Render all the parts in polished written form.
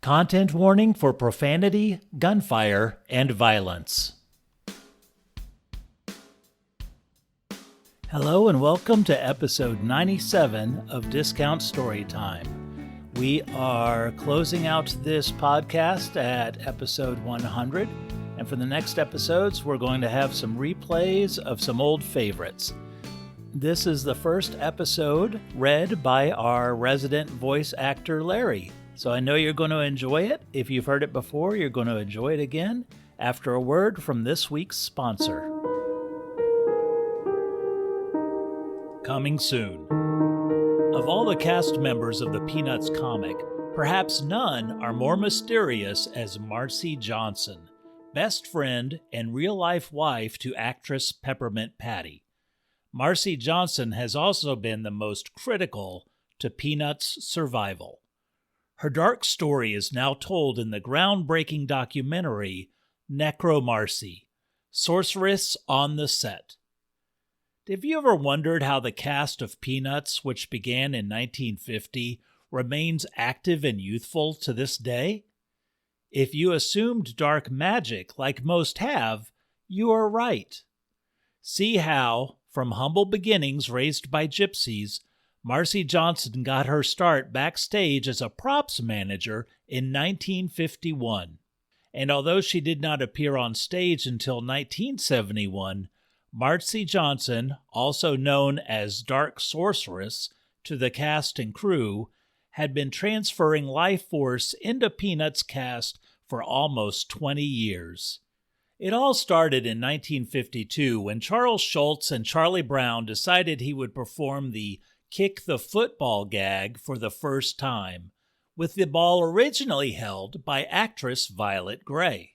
Content warning for profanity, gunfire, and violence. Hello and welcome to episode 97 of Discount Storytime. We are closing out this podcast at episode 100, and for the next episodes, we're going to have some replays of some old favorites. This is the first episode read by our resident voice actor, Larry. So I know you're going to enjoy it. If you've heard it before, you're going to enjoy it again after a word from this week's sponsor. Coming soon. Of all the cast members of the Peanuts comic, perhaps none are more mysterious as Marcy Johnson, best friend and real-life wife to actress Peppermint Patty. Marcy Johnson has also been the most critical to Peanuts' survival. Her dark story is now told in the groundbreaking documentary Necromarcy, Sorceress on the Set. Have you ever wondered how the cast of Peanuts, which began in 1950, remains active and youthful to this day? If you assumed dark magic, like most have, you are right. See how, from humble beginnings raised by gypsies, Marcy Johnson got her start backstage as a props manager in 1951. And although she did not appear on stage until 1971, Marcy Johnson, also known as Dark Sorceress to the cast and crew, had been transferring life force into Peanuts cast for almost 20 years. It all started in 1952 when Charles Schulz and Charlie Brown decided he would perform the kick the football gag for the first time, with the ball originally held by actress Violet Gray.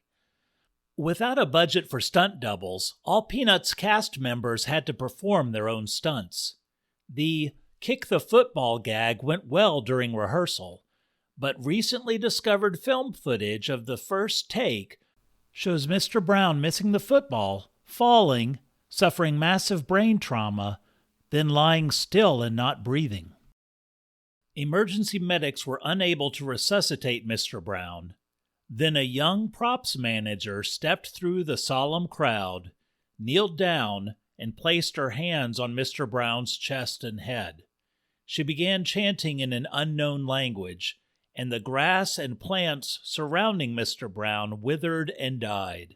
Without a budget for stunt doubles, all Peanuts cast members had to perform their own stunts. The kick the football gag went well during rehearsal, but recently discovered film footage of the first take shows Mr. Brown missing the football, falling, suffering massive brain trauma, then lying still and not breathing. Emergency medics were unable to resuscitate Mr. Brown. Then a young props manager stepped through the solemn crowd, kneeled down, and placed her hands on Mr. Brown's chest and head. She began chanting in an unknown language, and the grass and plants surrounding Mr. Brown withered and died.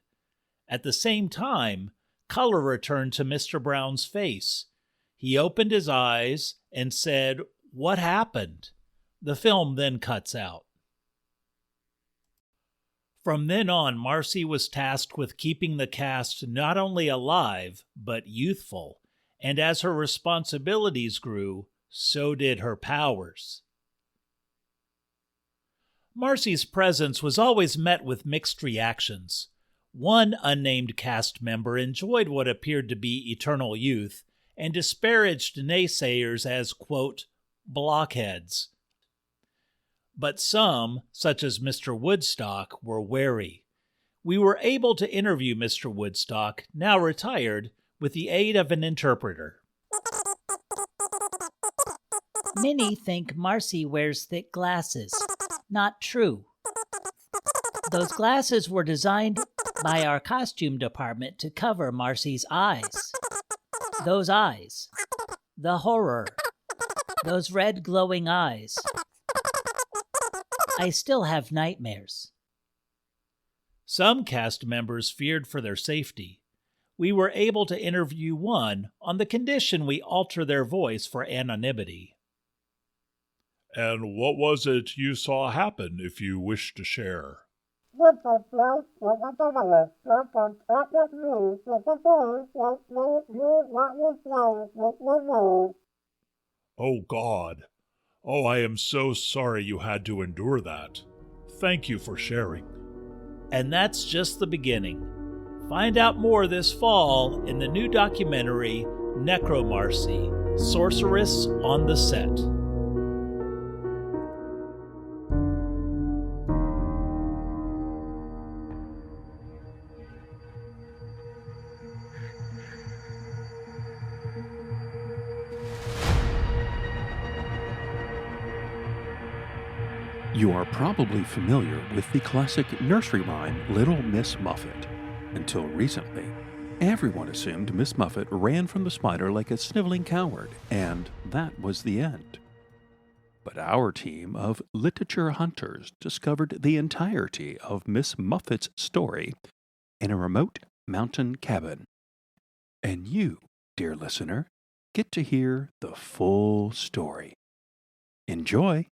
At the same time, color returned to Mr. Brown's face. He opened his eyes and said, "What happened?" The film then cuts out. From then on, Marcy was tasked with keeping the cast not only alive, but youthful, and as her responsibilities grew, so did her powers. Marcy's presence was always met with mixed reactions. One unnamed cast member enjoyed what appeared to be eternal youth, and disparaged naysayers as, quote, blockheads. But some, such as Mr. Woodstock, were wary. We were able to interview Mr. Woodstock, now retired, with the aid of an interpreter. Many think Marcy wears thick glasses. Not true. Those glasses were designed by our costume department to cover Marcy's eyes. Those eyes. The horror. Those red glowing eyes. I still have nightmares. Some cast members feared for their safety. We were able to interview one on the condition we alter their voice for anonymity. And what was it you saw happen, if you wish to share? Oh, God. Oh, I am so sorry you had to endure that. Thank you for sharing. And that's just the beginning. Find out more this fall in the new documentary Necromarcy, Sorceress on the Set. You are probably familiar with the classic nursery rhyme Little Miss Muffet. Until recently, everyone assumed Miss Muffet ran from the spider like a sniveling coward, and that was the end. But our team of literature hunters discovered the entirety of Miss Muffet's story in a remote mountain cabin. And you, dear listener, get to hear the full story. Enjoy!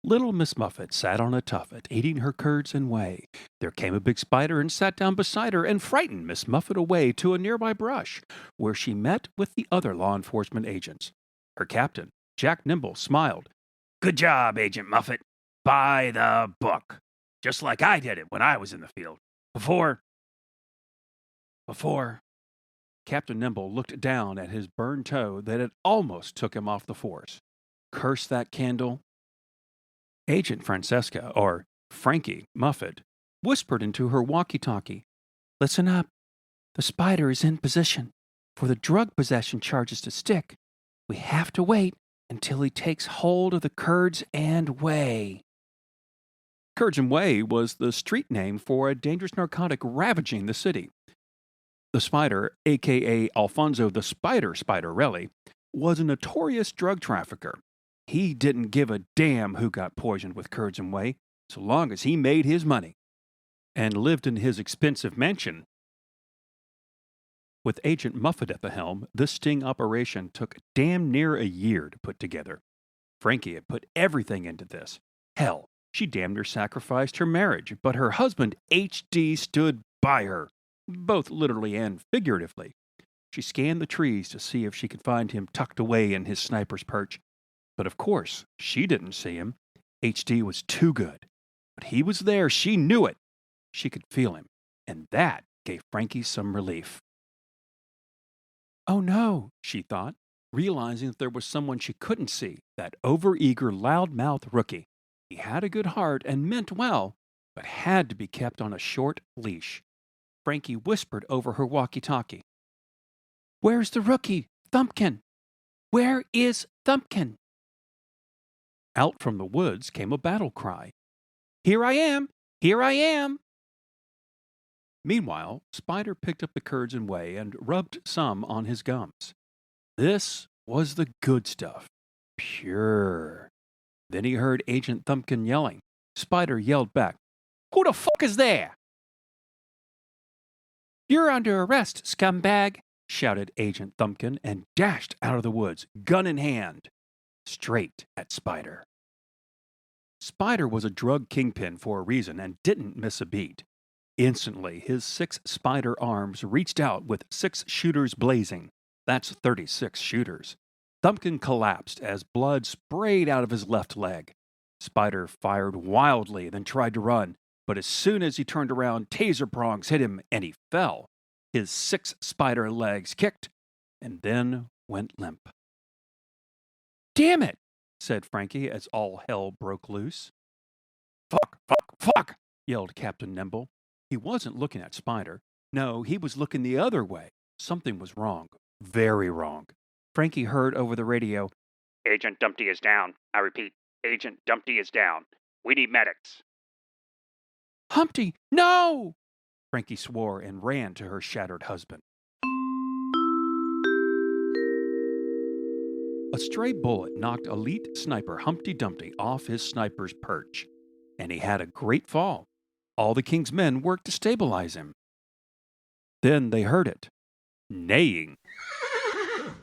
Little Miss Muffet sat on a tuffet, eating her curds and whey. There came a big spider and sat down beside her and frightened Miss Muffet away to a nearby brush, where she met with the other law enforcement agents. Her captain, Jack Nimble, smiled. "Good job, Agent Muffet. By the book. Just like I did it when I was in the field. Before... Captain Nimble looked down at his burned toe that had almost took him off the force. Curse that candle. Agent Francesca, or Frankie Muffet, whispered into her walkie-talkie. "Listen up. The spider is in position. For the drug possession charges to stick, we have to wait until he takes hold of the curds and whey." Curds and whey was the street name for a dangerous narcotic ravaging the city. The spider, a.k.a. Alfonso the Spider Spiderelli, was a notorious drug trafficker. He didn't give a damn who got poisoned with curds and whey, so long as he made his money, and lived in his expensive mansion. With Agent Muffet at the helm, this sting operation took damn near a year to put together. Frankie had put everything into this. Hell, she damn near sacrificed her marriage, but her husband, H.D., stood by her, both literally and figuratively. She scanned the trees to see if she could find him tucked away in his sniper's perch. But of course, she didn't see him. H.D. was too good. But he was there. She knew it. She could feel him. And that gave Frankie some relief. Oh no, she thought, realizing that there was someone she couldn't see, that overeager, loudmouth rookie. He had a good heart and meant well, but had to be kept on a short leash. Frankie whispered over her walkie-talkie. "Where's the rookie, Thumpkin? Where is Thumpkin?" Out from the woods came a battle cry. "Here I am! Here I am!" Meanwhile, Spider picked up the curds and whey and rubbed some on his gums. This was the good stuff. Pure. Then he heard Agent Thumpkin yelling. Spider yelled back, "Who the fuck is there?" "You're under arrest, scumbag," shouted Agent Thumpkin and dashed out of the woods, gun in hand, straight at Spider. Spider was a drug kingpin for a reason and didn't miss a beat. Instantly, his 6 spider arms reached out with 6 shooters blazing. That's 36 shooters. Thumpkin collapsed as blood sprayed out of his left leg. Spider fired wildly, then tried to run, but as soon as he turned around, taser prongs hit him and he fell. His 6 spider legs kicked and then went limp. "Damn it," said Frankie as all hell broke loose. "Fuck, fuck, fuck," yelled Captain Nimble. He wasn't looking at Spider. No, he was looking the other way. Something was wrong. Very wrong. Frankie heard over the radio, "Agent Dumpty is down. I repeat, Agent Dumpty is down. We need medics." "Humpty, no!" Frankie swore and ran to her shattered husband. A stray bullet knocked elite sniper Humpty Dumpty off his sniper's perch, and he had a great fall. All the king's men worked to stabilize him. Then they heard it. Neighing.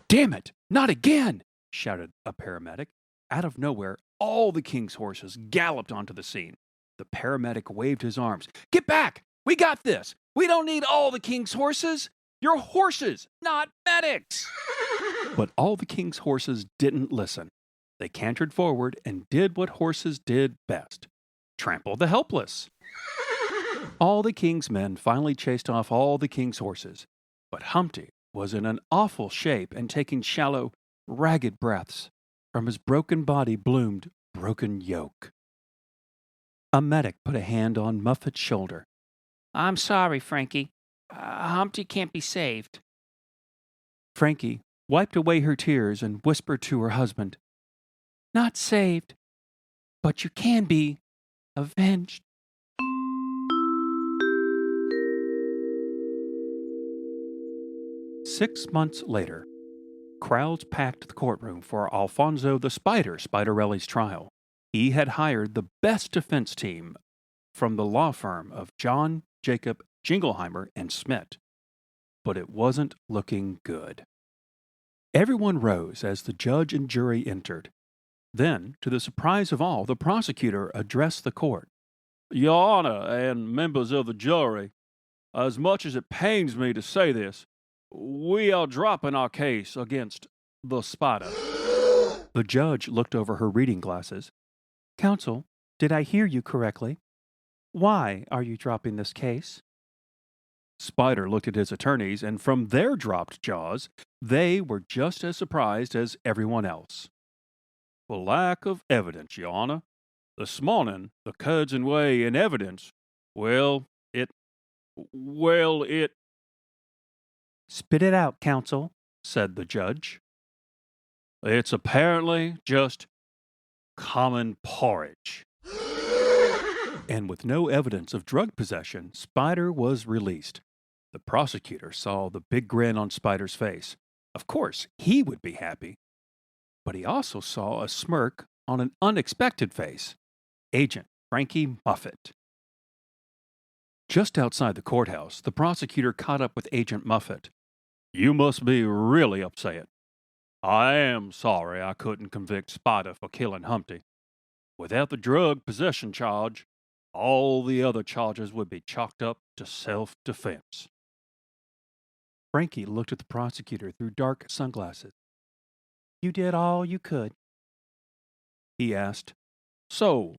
"Damn it, not again!" shouted a paramedic. Out of nowhere, all the king's horses galloped onto the scene. The paramedic waved his arms. "Get back! We got this! We don't need all the king's horses! You're horses, not medics!" But all the king's horses didn't listen. They cantered forward and did what horses did best. Trample the helpless. All the king's men finally chased off all the king's horses. But Humpty was in an awful shape and taking shallow, ragged breaths. From his broken body bloomed broken yolk. A medic put a hand on Muffet's shoulder. "I'm sorry, Frankie. Humpty can't be saved." Frankie wiped away her tears and whispered to her husband, "Not saved, but you can be avenged. Six months later, crowds packed the courtroom for Alfonso the Spider Spiderelli's trial. He had hired the best defense team from the law firm of John Jacob Jingleheimer and Smith, but it wasn't looking good. Everyone rose as the judge and jury entered. Then, to the surprise of all, the prosecutor addressed the court. Your Honor and members of the jury, as much as it pains me to say this, we are dropping our case against the Spider. The judge looked over her reading glasses. Counsel, did I hear you correctly? Why are you dropping this case? Spider looked at his attorneys, and from their dropped jaws, they were just as surprised as everyone else. For lack of evidence, Your Honor. This morning, the Curzon Way in evidence, it. Spit it out, counsel, said the judge. It's apparently just common porridge. And with no evidence of drug possession, Spider was released. The prosecutor saw the big grin on Spider's face. Of course, he would be happy. But he also saw a smirk on an unexpected face. Agent Frankie Muffet. Just outside the courthouse, the prosecutor caught up with Agent Muffet. You must be really upset. I am sorry I couldn't convict Spider for killing Humpty. Without the drug possession charge, all the other charges would be chalked up to self-defense. Frankie looked at the prosecutor through dark sunglasses. You did all you could. He asked, So,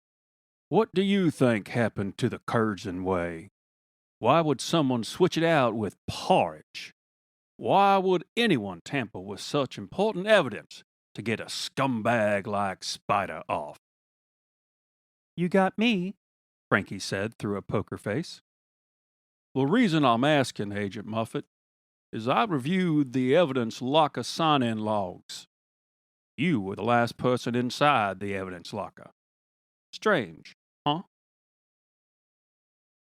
what do you think happened to the Curzon Way? Why would someone switch it out with porridge? Why would anyone tamper with such important evidence to get a scumbag like Spider off? You got me, Frankie said through a poker face. The reason I'm asking, Agent Muffet, is I reviewed the evidence locker sign-in logs. You were the last person inside the evidence locker. Strange, huh?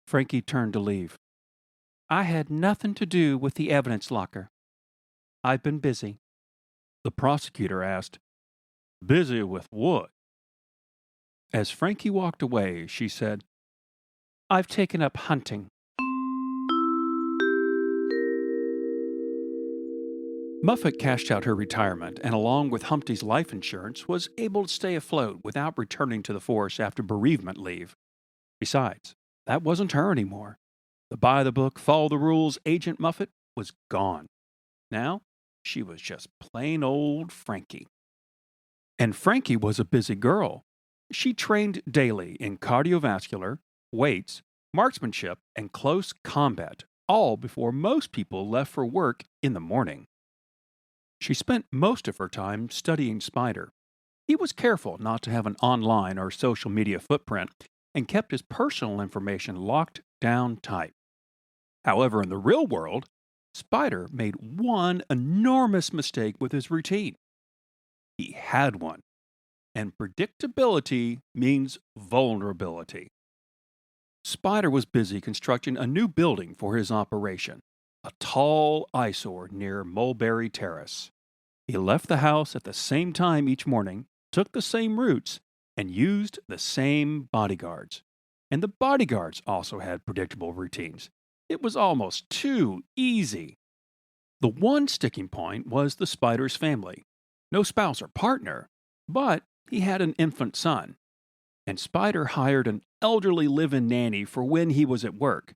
Frankie turned to leave. I had nothing to do with the evidence locker. I've been busy. The prosecutor asked, Busy with what? As Frankie walked away, she said, I've taken up hunting. Muffet cashed out her retirement and, along with Humpty's life insurance, was able to stay afloat without returning to the force after bereavement leave. Besides, that wasn't her anymore. The by-the-book, follow-the-rules Agent Muffet was gone. Now, she was just plain old Frankie. And Frankie was a busy girl. She trained daily in cardiovascular, weights, marksmanship, and close combat, all before most people left for work in the morning. She spent most of her time studying Spider. He was careful not to have an online or social media footprint and kept his personal information locked down tight. However, in the real world, Spider made one enormous mistake with his routine. He had one. And predictability means vulnerability. Spider was busy constructing a new building for his operation, a tall eyesore near Mulberry Terrace. He left the house at the same time each morning, took the same routes, and used the same bodyguards. And the bodyguards also had predictable routines. It was almost too easy. The one sticking point was the Spider's family. No spouse or partner, but he had an infant son. And Spider hired an elderly live-in nanny for when he was at work.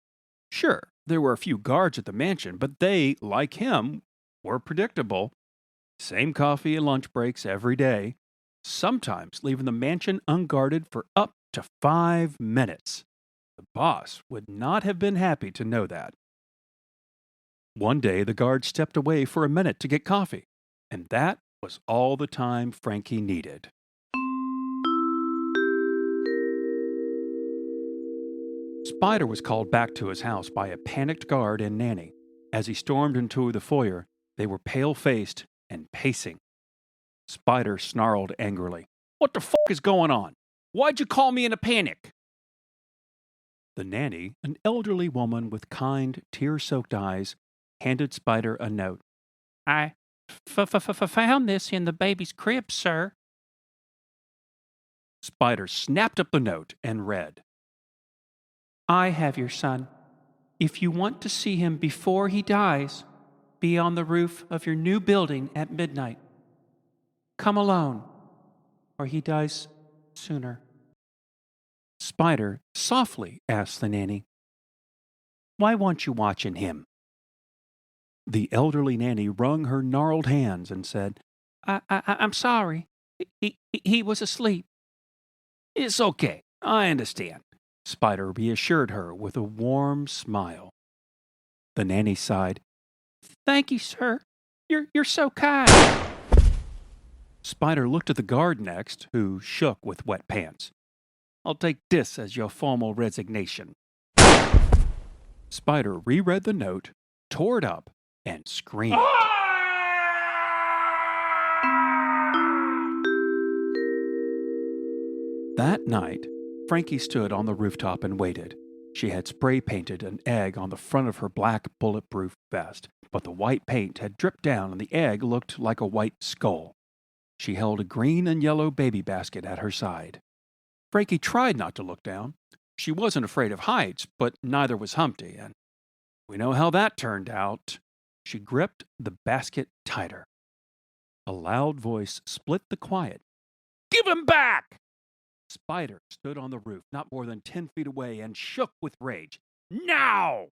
Sure, there were a few guards at the mansion, but they, like him, were predictable. Same coffee and lunch breaks every day, sometimes leaving the mansion unguarded for up to 5 minutes. The boss would not have been happy to know that. One day, the guard stepped away for a minute to get coffee, and that was all the time Frankie needed. Spider was called back to his house by a panicked guard and nanny. As he stormed into the foyer, they were pale-faced and pacing. Spider snarled angrily, "What the fuck is going on? Why'd you call me in a panic? The nanny, an elderly woman with kind, tear-soaked eyes, handed Spider a note. I found this in the baby's crib, sir. Spider snapped up the note and read, I have your son. If you want to see him before he dies, be on the roof of your new building at midnight. Come alone, or he dies sooner. Spider softly asked the nanny, Why want you watching him? The elderly nanny wrung her gnarled hands and said, I'm sorry. He was asleep. It's okay. I understand. Spider reassured her with a warm smile. The nanny sighed. Thank you, sir. You're so kind. Spider looked at the guard next, who shook with wet pants. I'll take this as your formal resignation. Spider reread the note, tore it up, and screamed. That night, Frankie stood on the rooftop and waited. She had spray painted an egg on the front of her black bulletproof vest, but the white paint had dripped down and the egg looked like a white skull. She held a green and yellow baby basket at her side. Frankie tried not to look down. She wasn't afraid of heights, but neither was Humpty, and we know how that turned out. She gripped the basket tighter. A loud voice split the quiet. Give him back! Spider stood on the roof, not more than 10 feet away, and shook with rage. Now!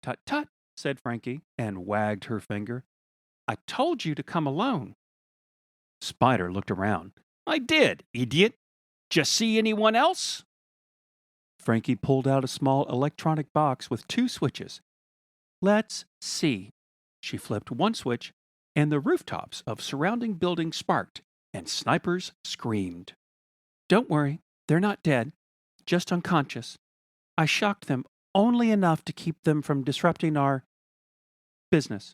Tut tut, said Frankie, and wagged her finger. I told you to come alone. Spider looked around. I did, idiot. Just see anyone else? Frankie pulled out a small electronic box with 2 switches. Let's see. She flipped one switch, and the rooftops of surrounding buildings sparked, and snipers screamed. Don't worry, they're not dead, just unconscious. I shocked them only enough to keep them from disrupting our business.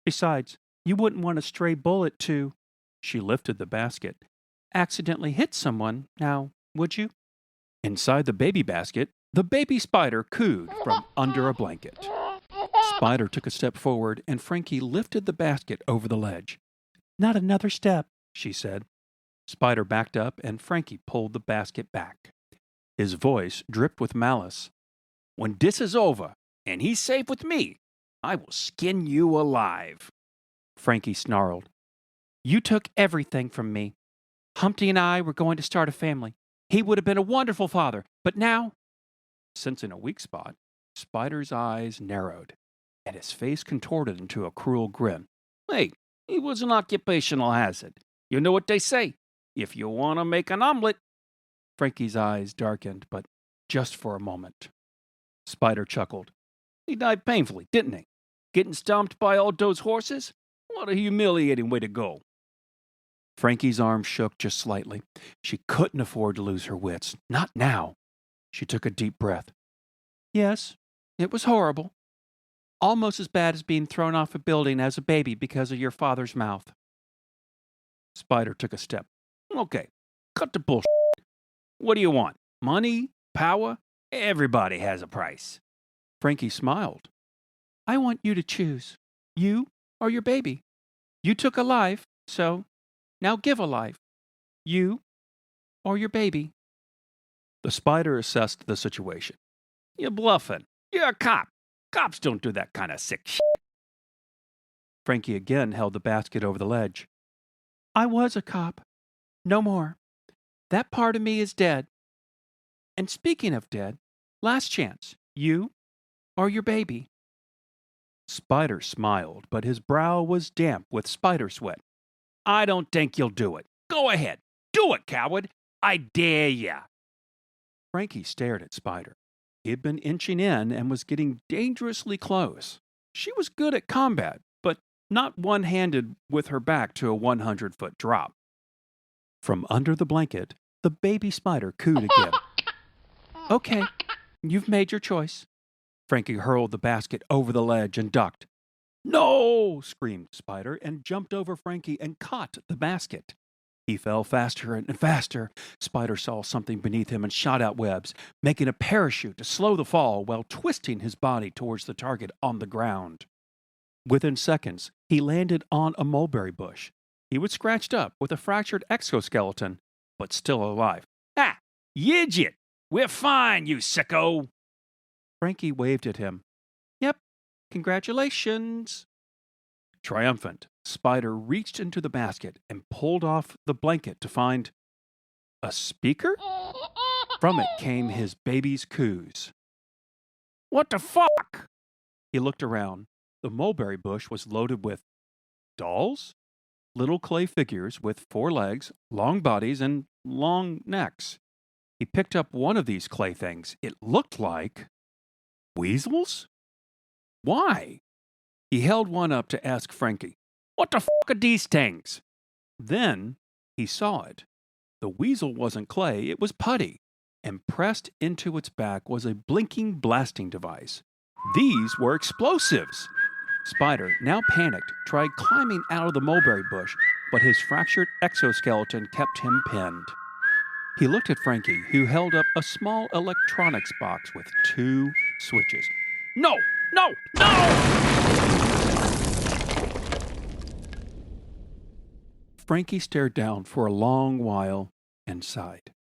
Besides, you wouldn't want a stray bullet to, she lifted the basket, accidentally hit someone, now, would you? Inside the baby basket, the baby spider cooed from under a blanket. Spider took a step forward, and Frankie lifted the basket over the ledge. Not another step, she said. Spider backed up, and Frankie pulled the basket back. His voice dripped with malice. When this is over, and he's safe with me, I will skin you alive. Frankie snarled. You took everything from me. Humpty and I were going to start a family. He would have been a wonderful father, but now... Sensing a weak spot, Spider's eyes narrowed, and his face contorted into a cruel grin. Hey, he was an occupational hazard. You know what they say. If you want to make an omelet... Frankie's eyes darkened, but just for a moment. Spider chuckled. He died painfully, didn't he? Getting stomped by all those horses? What a humiliating way to go. Frankie's arm shook just slightly. She couldn't afford to lose her wits. Not now. She took a deep breath. Yes, it was horrible. Almost as bad as being thrown off a building as a baby because of your father's mouth. Spider took a step. Okay, cut the bullshit. What do you want? Money? Power? Everybody has a price. Frankie smiled. I want you to choose. You or your baby. You took a life, so now give a life. You or your baby. The spider assessed the situation. You're bluffing. You're a cop. Cops don't do that kind of sick shit. Frankie again held the basket over the ledge. I was a cop. No more. That part of me is dead. And speaking of dead, last chance. You or your baby. Spider smiled, but his brow was damp with spider sweat. I don't think you'll do it. Go ahead. Do it, coward. I dare ya. Frankie stared at Spider. He had been inching in and was getting dangerously close. She was good at combat, but not one-handed with her back to a 100-foot drop. From under the blanket, the baby spider cooed again. Okay, you've made your choice. Frankie hurled the basket over the ledge and ducked. No! Screamed Spider and jumped over Frankie and caught the basket. He fell faster and faster. Spider saw something beneath him and shot out webs, making a parachute to slow the fall while twisting his body towards the target on the ground. Within seconds, he landed on a mulberry bush. He was scratched up with a fractured exoskeleton, but still alive. "Ah, Yidget! We're fine, you sicko!" Frankie waved at him. "Yep, congratulations." Triumphant, Spider reached into the basket and pulled off the blanket to find a speaker? From it came his baby's coos. "What the fuck?" He looked around. The mulberry bush was loaded with dolls? Little clay figures with 4 legs, long bodies, and long necks. He picked up one of these clay things. It looked like weasels? Why? He held one up to ask Frankie, "What the fuck are these things?" Then he saw it. The weasel wasn't clay, it was putty, and pressed into its back was a blinking blasting device. These were explosives. Spider, now panicked, tried climbing out of the mulberry bush, but his fractured exoskeleton kept him pinned. He looked at Frankie, who held up a small electronics box with 2 switches. "No! No! No!" Frankie stared down for a long while and sighed.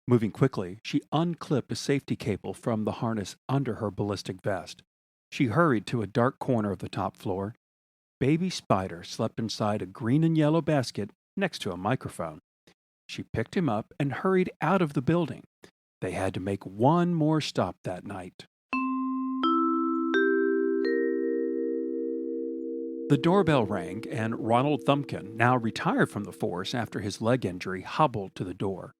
Moving quickly, she unclipped a safety cable from the harness under her ballistic vest. She hurried to a dark corner of the top floor. Baby Spider slept inside a green and yellow basket next to a microphone. She picked him up and hurried out of the building. They had to make one more stop that night. The doorbell rang, and Ronald Thumpkin, now retired from the force after his leg injury, hobbled to the door.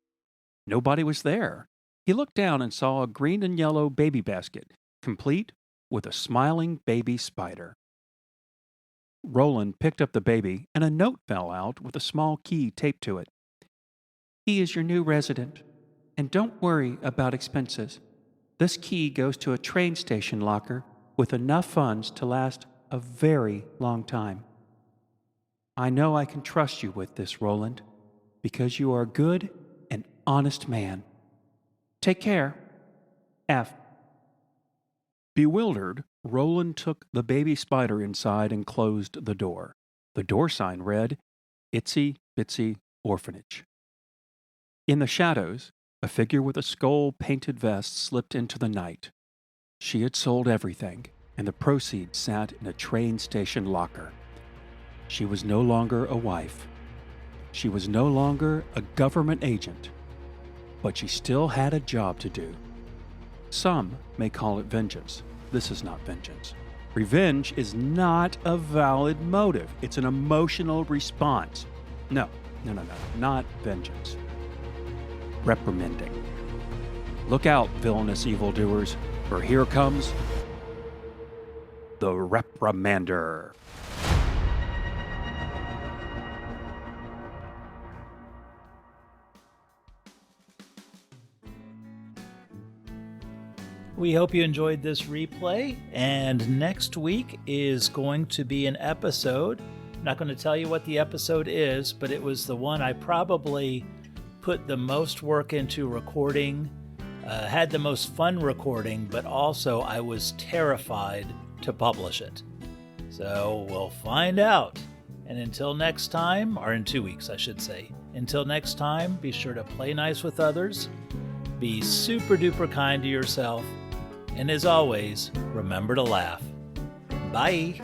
Nobody was there. He looked down and saw a green and yellow baby basket, complete with a smiling baby spider. Roland picked up the baby, and a note fell out with a small key taped to it. "He is your new resident, and don't worry about expenses. This key goes to a train station locker with enough funds to last a very long time. I know I can trust you with this, Roland, because you are a good and honest man. Take care. F." Bewildered, Roland took the baby spider inside and closed the door. The door sign read, "Itsy Bitsy Orphanage." In the shadows, a figure with a skull-painted vest slipped into the night. She had sold everything, and the proceeds sat in a train station locker. She was no longer a wife. She was no longer a government agent. But she still had a job to do. Some may call it vengeance. This is not vengeance. Revenge is not a valid motive. It's an emotional response. No, not vengeance. Reprimanding. Look out, villainous evildoers, for here comes the reprimander. We hope you enjoyed this replay, and next week is going to be an episode. I'm not going to tell you what the episode is, but it was the one I probably put the most work into recording, had the most fun recording, but also I was terrified to publish it. So we'll find out. And until next time, or in 2 weeks, I should say. Until next time, be sure to play nice with others, be super duper kind to yourself, and as always, remember to laugh. Bye.